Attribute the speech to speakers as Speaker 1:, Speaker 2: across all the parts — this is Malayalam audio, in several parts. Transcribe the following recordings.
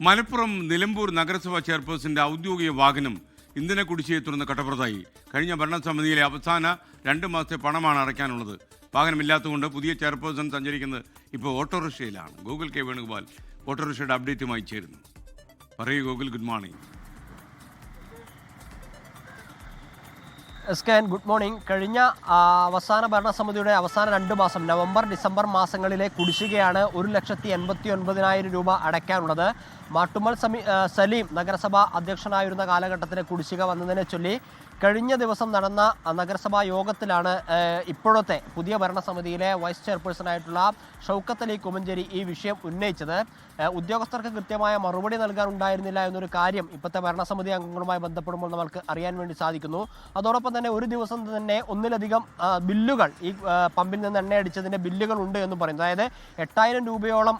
Speaker 1: മലപ്പുറം നിലമ്പൂർ നഗരസഭാ ചെയർപേഴ്സന്റെ ഔദ്യോഗിക വാഹനം ഇന്ധന കുടിശ്ശികയെ തുടർന്ന് കടപ്പുറത്തായി. കഴിഞ്ഞ ഭരണസമിതിയിലെ അവസാന 2 മാസത്തെ പണമാണ് അടയ്ക്കാനുള്ളത്. വാഹനമില്ലാത്തതുകൊണ്ട് പുതിയ ചെയർപേഴ്സൺ സഞ്ചരിക്കുന്നത് ഇപ്പോൾ ഓട്ടോറിക്ഷയിലാണ്. ഗൂഗിൾ കെ വേണുഗോപാൽ ഓട്ടോറിക്ഷയുടെ അപ്ഡേറ്റുമായി ചേരുന്നു. പറയൂ Google, good morning.
Speaker 2: എസ്കൻ, good morning. കഴിഞ്ഞ അവസാന ഭരണസമിതിയുടെ അവസാന 2 മാസം നവംബർ ഡിസംബർ മാസങ്ങളിലെ കുടിശ്ശികയാണ് 1,89,000 രൂപ അടയ്ക്കാനുള്ളത്. മാട്ടുമ്മൽ സലീം നഗരസഭ അധ്യക്ഷനായിരുന്ന കാലഘട്ടത്തിലെ കുടിശ്ശിക വന്നതിനെ ചൊല്ലി കഴിഞ്ഞ ദിവസം നടന്ന നഗരസഭാ യോഗത്തിലാണ് ഇപ്പോഴത്തെ പുതിയ ഭരണസമിതിയിലെ വൈസ് ചെയർപേഴ്സണായിട്ടുള്ള ഷൗക്കത്ത് അലി കുമഞ്ചേരി ഈ വിഷയം ഉന്നയിച്ചത്. ഉദ്യോഗസ്ഥർക്ക് കൃത്യമായ മറുപടി നൽകാൻ ഉണ്ടായിരുന്നില്ല എന്നൊരു കാര്യം ഇപ്പോഴത്തെ ഭരണസമിതി അംഗങ്ങളുമായി ബന്ധപ്പെടുമ്പോൾ നമുക്ക് അറിയാൻ വേണ്ടി സാധിക്കുന്നു. അതോടൊപ്പം തന്നെ ഒരു ദിവസം തന്നെ ഒന്നിലധികം ബില്ലുകൾ ഈ പമ്പിൽ നിന്ന് എണ്ണയടിച്ചതിൻ്റെ ബില്ലുകൾ ഉണ്ട് എന്ന് പറയുന്നു. അതായത് 8,000 രൂപയോളം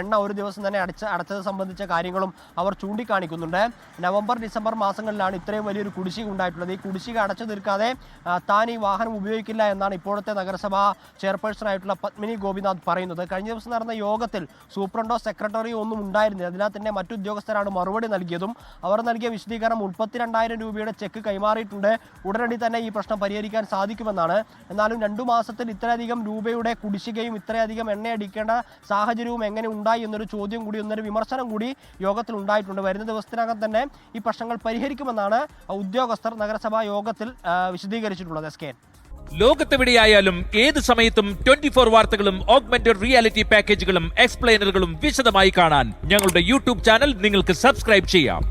Speaker 2: എണ്ണ ഒരു ദിവസം തന്നെ അടച്ചത് സംബന്ധിച്ച കാര്യങ്ങളും അവർ ചൂണ്ടിക്കാണിക്കുന്നുണ്ട്. നവംബർ ഡിസംബർ മാസങ്ങളിലാണ് ഇത്രയും വലിയൊരു കുടിശ്ശിക ഉണ്ടായിട്ടുള്ളത്. ഈ കുടിശ്ശിക അടച്ചു തീർക്കാതെ താൻ ഈ വാഹനം ഉപയോഗിക്കില്ല എന്നാണ് ഇപ്പോഴത്തെ നഗരസഭാ ചെയർപേഴ്സണായിട്ടുള്ള പത്മിനി ഗോപിനാഥ് പറയുന്നത്. കഴിഞ്ഞ ദിവസം നടന്ന യോഗത്തിൽ സൂപ്രണ്ടോ സെക്രട്ടറിയോ ഒന്നും ഉണ്ടായിരുന്നില്ല. അതിനാൽ തന്നെ മറ്റു ഉദ്യോഗസ്ഥരാണ് മറുപടി നൽകിയതും. അവർ നൽകിയ വിശദീകരണം 32,000 രൂപയുടെ ചെക്ക് കൈമാറിയിട്ടുണ്ട്, ഉടനടി തന്നെ ഈ പ്രശ്നം പരിഹരിക്കാൻ സാധിക്കുമെന്നാണ്. എന്നാലും 2 മാസത്തിൽ ഇത്രയധികം രൂപയുടെ കുടിശ്ശികയും ഇത്രയധികം എണ്ണയടിക്കേണ്ട സാഹചര്യവും എങ്ങനെ ഉണ്ടായി എന്നൊരു ചോദ്യം കൂടി, എന്നൊരു വിമർശനം കൂടി യോഗത്തിൽ ഉണ്ടായിട്ടുണ്ട്. വരുന്ന ദിവസത്തിനകം തന്നെ ഈ പ്രശ്നങ്ങൾ പരിഹരിക്കുമെന്നാണ് ഉദ്യോഗസ്ഥർ നഗരസഭാ യോഗത്തിൽ വിശദീകരിച്ചിട്ടുള്ളത്. എസ്കേൻ,
Speaker 3: ലോകത്തെവിടെയായാലും ഏത് സമയത്തും 24 വാർത്തകളും ഓഗ്മെന്റഡ് റിയാലിറ്റി പാക്കേജുകളും എക്സ്പ്ലെയിനറുകളും വിശദമായി കാണാൻ ഞങ്ങളുടെ യൂട്യൂബ് ചാനൽ നിങ്ങൾക്ക് സബ്സ്ക്രൈബ് ചെയ്യാം.